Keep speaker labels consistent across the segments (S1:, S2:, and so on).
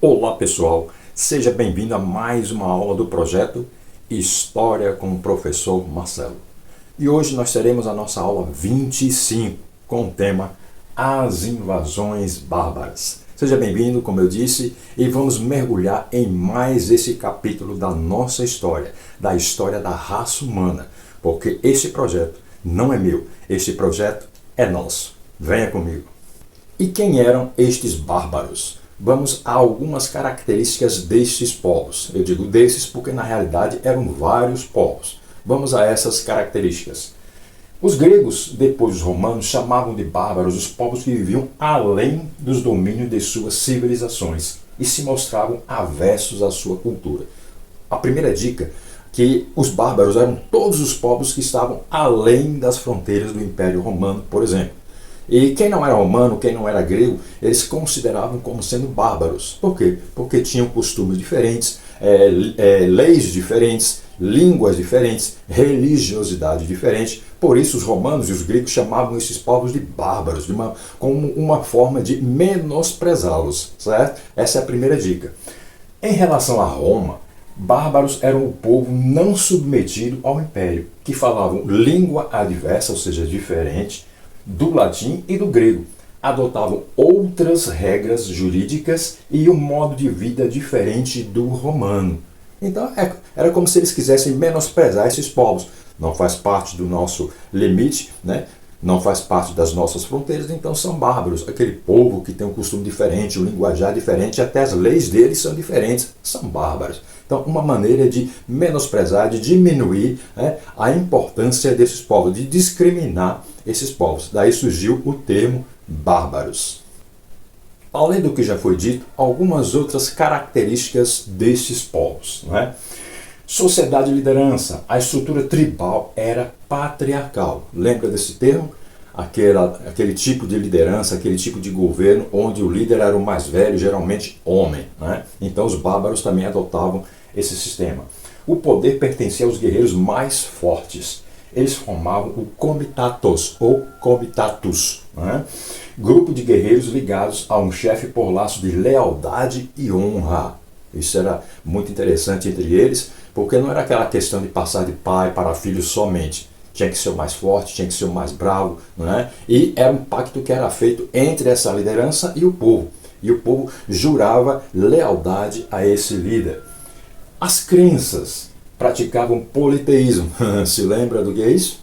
S1: Olá pessoal, seja bem-vindo a mais uma aula do projeto História com o professor Marcelo. E hoje nós teremos a nossa aula 25 com o tema As Invasões Bárbaras. Seja bem-vindo, como eu disse, e vamos mergulhar em mais esse capítulo da nossa história, da história da raça humana, porque esse projeto não é meu, esse projeto é nosso. Venha comigo. E quem eram estes bárbaros? Vamos a algumas características destes povos. Eu digo desses porque na realidade eram vários povos. Vamos a essas características. Os gregos, depois os romanos, chamavam de bárbaros os povos que viviam além dos domínios de suas civilizações e se mostravam avessos à sua cultura. A primeira dica que os bárbaros eram todos os povos que estavam além das fronteiras do Império Romano, por exemplo. E quem não era romano, quem não era grego, eles consideravam como sendo bárbaros. Por quê? Porque tinham costumes diferentes, leis diferentes, línguas diferentes, religiosidade diferente. Por isso os romanos e os gregos chamavam esses povos de bárbaros, como uma forma de menosprezá-los, certo? Essa é a primeira dica. Em relação a Roma, bárbaros eram o povo não submetido ao império, que falavam língua adversa, ou seja, diferente, do latim e do grego, adotavam outras regras jurídicas e um modo de vida diferente do romano. Então era como se eles quisessem menosprezar esses povos. Não faz parte do nosso limite, né? Não faz parte das nossas fronteiras, então são bárbaros. Aquele povo que tem um costume diferente, um linguajar diferente, até as leis deles são diferentes, são bárbaros. Então, uma maneira de menosprezar, de diminuir, né, a importância desses povos, de discriminar esses povos. Daí surgiu o termo bárbaros. Além do que já foi dito, algumas outras características destes povos, não é? Sociedade e liderança. A estrutura tribal era patriarcal. Lembra desse termo? Aquele tipo de liderança, aquele tipo de governo onde o líder era o mais velho, geralmente homem, né? Então os bárbaros também adotavam esse sistema. O poder pertencia aos guerreiros mais fortes. Eles formavam o comitatus ou comitatus, né? Grupo de guerreiros ligados a um chefe por laço de lealdade e honra. Isso era muito interessante entre eles, porque não era aquela questão de passar de pai para filho somente. Tinha que ser o mais forte, tinha que ser o mais bravo, não é? E era um pacto que era feito entre essa liderança e o povo. E o povo jurava lealdade a esse líder. As crenças praticavam politeísmo. Se lembra do que é isso?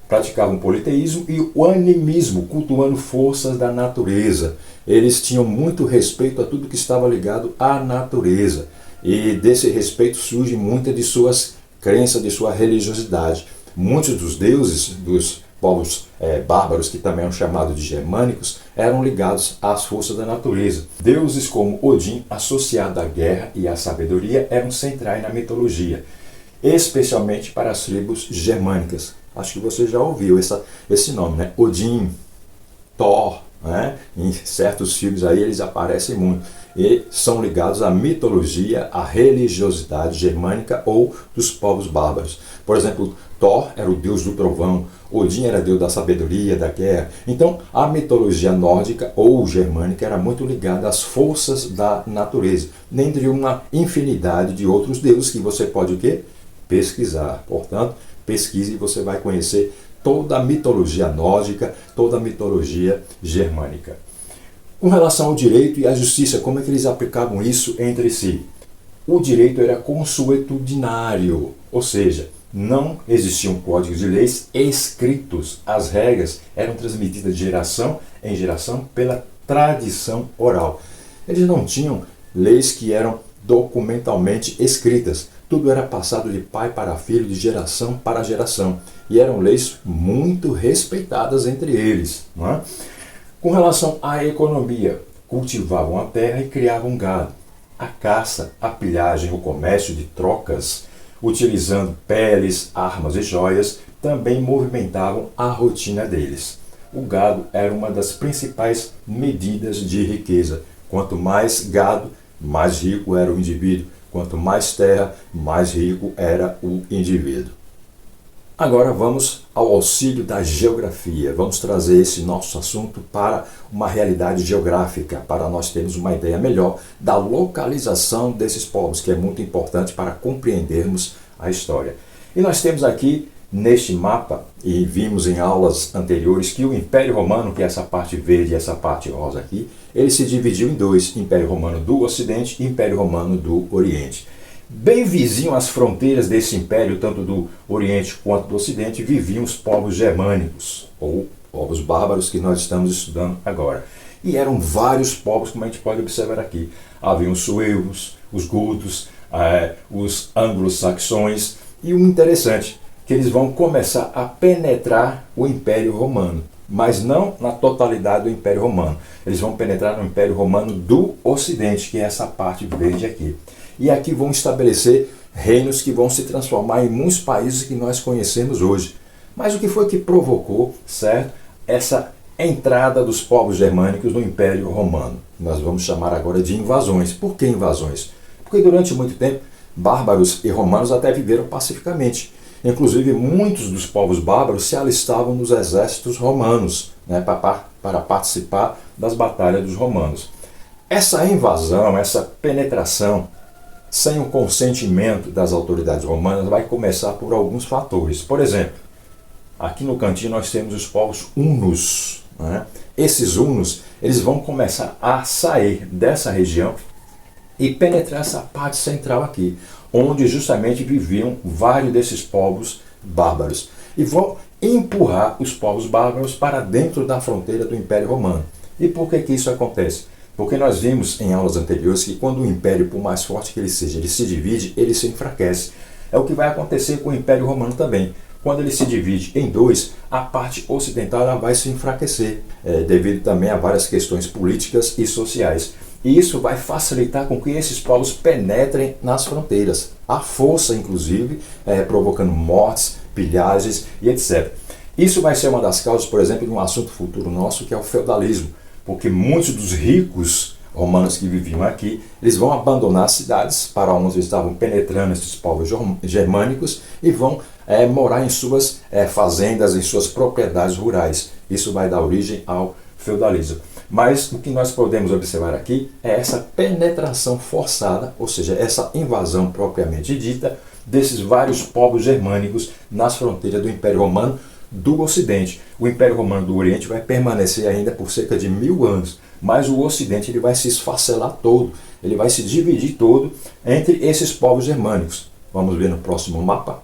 S1: Praticavam politeísmo e o animismo, cultuando forças da natureza. Eles tinham muito respeito a tudo que estava ligado à natureza. E desse respeito surge muita de suas crenças, de sua religiosidade. Muitos dos deuses dos povos bárbaros, que também eram chamados de germânicos, eram ligados às forças da natureza. Deuses como Odin, associado à guerra e à sabedoria, eram centrais na mitologia, especialmente para as tribos germânicas. Acho que você já ouviu esse nome, né? Odin, Thor, né? Em certos filmes aí eles aparecem muito. E são ligados à mitologia, à religiosidade germânica ou dos povos bárbaros. Por exemplo, Thor era o deus do trovão, Odin era deus da sabedoria, da guerra. Então, a mitologia nórdica ou germânica era muito ligada às forças da natureza, dentre uma infinidade de outros deuses que você pode o quê? Pesquisar. Portanto, pesquise e você vai conhecer toda a mitologia nórdica, toda a mitologia germânica. Com relação ao direito e à justiça, como é que eles aplicavam isso entre si? O direito era consuetudinário, ou seja, não existiam códigos de leis escritos. As regras eram transmitidas de geração em geração pela tradição oral. Eles não tinham leis que eram documentalmente escritas. Tudo era passado de pai para filho, de geração para geração. E eram leis muito respeitadas entre eles, não é? Com relação à economia, cultivavam a terra e criavam gado. A caça, a pilhagem, o comércio de trocas, utilizando peles, armas e joias, também movimentavam a rotina deles. O gado era uma das principais medidas de riqueza. Quanto mais gado, mais rico era o indivíduo. Quanto mais terra, mais rico era o indivíduo. Agora vamos ao auxílio da geografia. Vamos trazer esse nosso assunto para uma realidade geográfica, para nós termos uma ideia melhor da localização desses povos, que é muito importante para compreendermos a história. E nós temos aqui neste mapa, e vimos em aulas anteriores, que o Império Romano, que é essa parte verde e essa parte rosa aqui, ele se dividiu em dois: Império Romano do Ocidente e Império Romano do Oriente. Bem vizinho às fronteiras desse império, tanto do Oriente quanto do Ocidente, viviam os povos germânicos, ou povos bárbaros, que nós estamos estudando agora. E eram vários povos, como a gente pode observar aqui. Haviam os suevos, os godos, os anglo-saxões, e o interessante que eles vão começar a penetrar o Império Romano, mas não na totalidade do Império Romano. Eles vão penetrar no Império Romano do Ocidente, que é essa parte verde aqui. E aqui vão estabelecer reinos que vão se transformar em muitos países que nós conhecemos hoje. Mas o que foi que provocou, certo, essa entrada dos povos germânicos no Império Romano? Nós vamos chamar agora de invasões. Por que invasões? Porque durante muito tempo, bárbaros e romanos até viveram pacificamente. Inclusive, muitos dos povos bárbaros se alistavam nos exércitos romanos, né, para participar das batalhas dos romanos. Essa invasão, essa penetração, sem o consentimento das autoridades romanas, vai começar por alguns fatores. Por exemplo, aqui no cantinho nós temos os povos hunos, né? Esses hunos, eles vão começar a sair dessa região e penetrar essa parte central aqui, onde justamente viviam vários desses povos bárbaros. E vão empurrar os povos bárbaros para dentro da fronteira do Império Romano. E por que isso acontece? Porque nós vimos em aulas anteriores que quando o império, por mais forte que ele seja, ele se divide, ele se enfraquece. É o que vai acontecer com o Império Romano também. Quando ele se divide em dois, a parte ocidental ela vai se enfraquecer, devido também a várias questões políticas e sociais. E isso vai facilitar com que esses povos penetrem nas fronteiras. À força, inclusive, provocando mortes, pilhagens e etc. Isso vai ser uma das causas, por exemplo, de um assunto futuro nosso, que é o feudalismo. Porque muitos dos ricos romanos que viviam aqui, eles vão abandonar as cidades para onde estavam penetrando esses povos germânicos e vão morar em suas fazendas, em suas propriedades rurais. Isso vai dar origem ao feudalismo. Mas o que nós podemos observar aqui é essa penetração forçada, ou seja, essa invasão propriamente dita, desses vários povos germânicos nas fronteiras do Império Romano do Ocidente. O Império Romano do Oriente vai permanecer ainda por cerca de 1000 anos, mas o Ocidente ele vai se esfacelar todo, ele vai se dividir todo entre esses povos germânicos. Vamos ver no próximo mapa.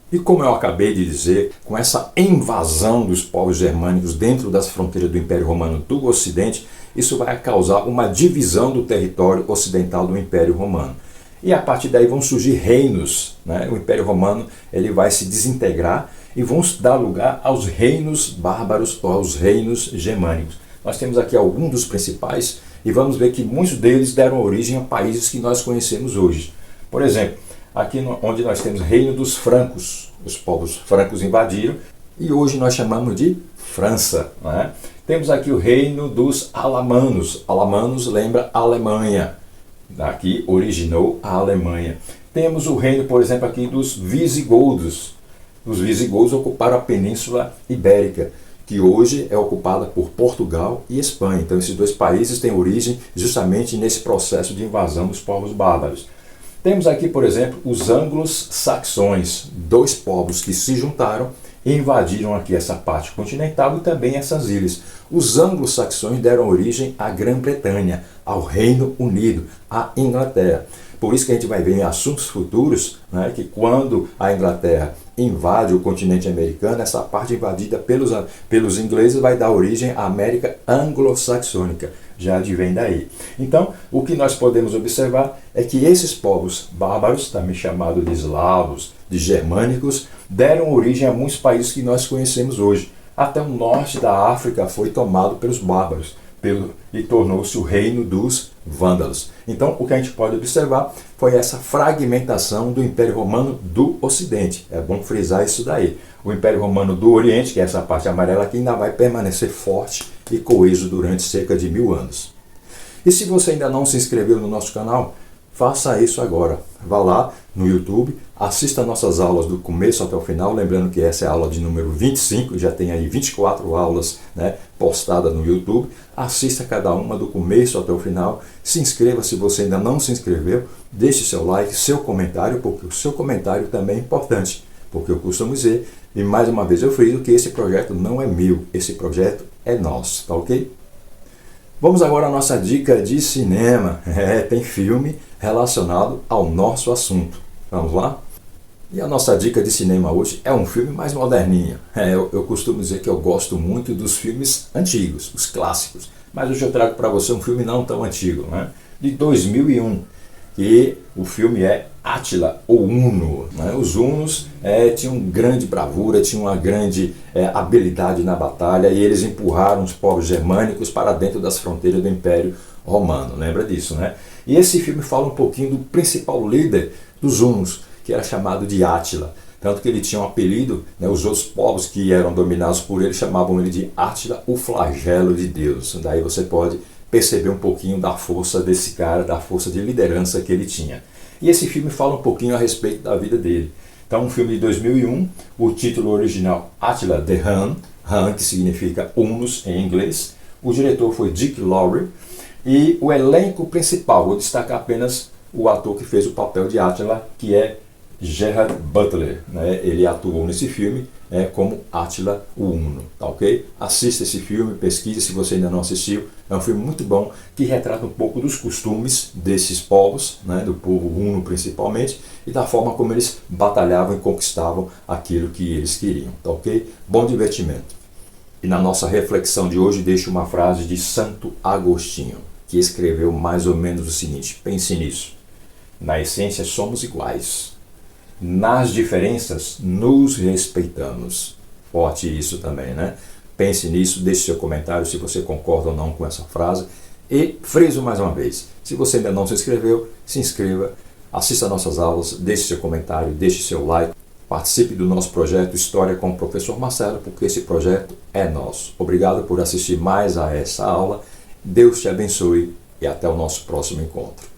S1: E como eu acabei de dizer, com essa invasão dos povos germânicos dentro das fronteiras do Império Romano do Ocidente, isso vai causar uma divisão do território ocidental do Império Romano. E a partir daí vão surgir reinos, né? O Império Romano ele vai se desintegrar e vão dar lugar aos reinos bárbaros ou aos reinos germânicos. Nós temos aqui alguns dos principais e vamos ver que muitos deles deram origem a países que nós conhecemos hoje. Por exemplo, aqui onde nós temos o reino dos francos, os povos francos invadiram e hoje nós chamamos de França, né? Temos aqui o reino dos alamanos. Alamanos lembra Alemanha. Daqui originou a Alemanha. Temos o reino, por exemplo, aqui dos visigodos. Os visigodos ocuparam a Península Ibérica, que hoje é ocupada por Portugal e Espanha. Então esses dois países têm origem justamente nesse processo de invasão dos povos bárbaros. Temos aqui, por exemplo, os anglo-saxões, dois povos que se juntaram e invadiram aqui essa parte continental e também essas ilhas. Os anglo-saxões deram origem à Grã-Bretanha, ao Reino Unido, à Inglaterra. Por isso que a gente vai ver em assuntos futuros, né, que quando a Inglaterra invade o continente americano, essa parte invadida pelos ingleses vai dar origem à América anglo-saxônica. Já advém daí. Então, o que nós podemos observar é que esses povos bárbaros, também chamados de eslavos, de germânicos, deram origem a muitos países que nós conhecemos hoje. Até o norte da África foi tomado pelos bárbaros e tornou-se o reino dos vândalos. Então, o que a gente pode observar foi essa fragmentação do Império Romano do Ocidente. É bom frisar isso daí. O Império Romano do Oriente, que é essa parte amarela aqui, ainda vai permanecer forte e coeso durante cerca de 1000 anos. E se você ainda não se inscreveu no nosso canal, Faça isso agora. Vá lá no YouTube, assista nossas aulas do começo até o final, lembrando que essa é a aula de número 25, já tem aí 24 aulas, né, postadas no YouTube. Assista cada uma do começo até o final. Se inscreva se você ainda não se inscreveu. Deixe seu like, seu comentário, porque o seu comentário também é importante. Porque eu costumo dizer, e mais uma vez eu friso, que esse projeto não é meu, esse projeto é nosso, tá ok? Vamos agora à nossa dica de cinema. Tem filme relacionado ao nosso assunto. Vamos lá? E a nossa dica de cinema hoje é um filme mais moderninho. Eu costumo dizer que eu gosto muito dos filmes antigos, os clássicos. Mas hoje eu trago para você um filme não tão antigo, né? De 2001. E o filme é Átila, o Huno. Né? Os hunos tinham grande bravura, tinham uma grande habilidade na batalha e eles empurraram os povos germânicos para dentro das fronteiras do Império Romano. Lembra disso, né? E esse filme fala um pouquinho do principal líder dos hunos, que era chamado de Átila. Tanto que ele tinha um apelido, né? Os outros povos que eram dominados por ele chamavam ele de Átila, o flagelo de Deus. Daí você pode perceber um pouquinho da força desse cara, da força de liderança que ele tinha. E esse filme fala um pouquinho a respeito da vida dele. Então, um filme de 2001, o título original Attila the Hun, Hun que significa hunos em inglês. O diretor foi Dick Lowry. E o elenco principal, vou destacar apenas o ator que fez o papel de Átila, que é Gerard Butler, né? Ele atuou nesse filme como Átila o Huno, tá ok? Assista esse filme, pesquise se você ainda não assistiu. É um filme muito bom que retrata um pouco dos costumes desses povos, né? Do povo huno principalmente, e da forma como eles batalhavam e conquistavam aquilo que eles queriam, tá ok? Bom divertimento. E na nossa reflexão de hoje deixo uma frase de Santo Agostinho, que escreveu mais ou menos o seguinte: pense nisso. Na essência somos iguais. Nas diferenças, nos respeitamos. Forte isso também, né? Pense nisso, deixe seu comentário se você concorda ou não com essa frase. E friso mais uma vez, se você ainda não se inscreveu, se inscreva, assista nossas aulas, deixe seu comentário, deixe seu like. Participe do nosso projeto História com o Professor Marcelo, porque esse projeto é nosso. Obrigado por assistir mais a essa aula. Deus te abençoe e até o nosso próximo encontro.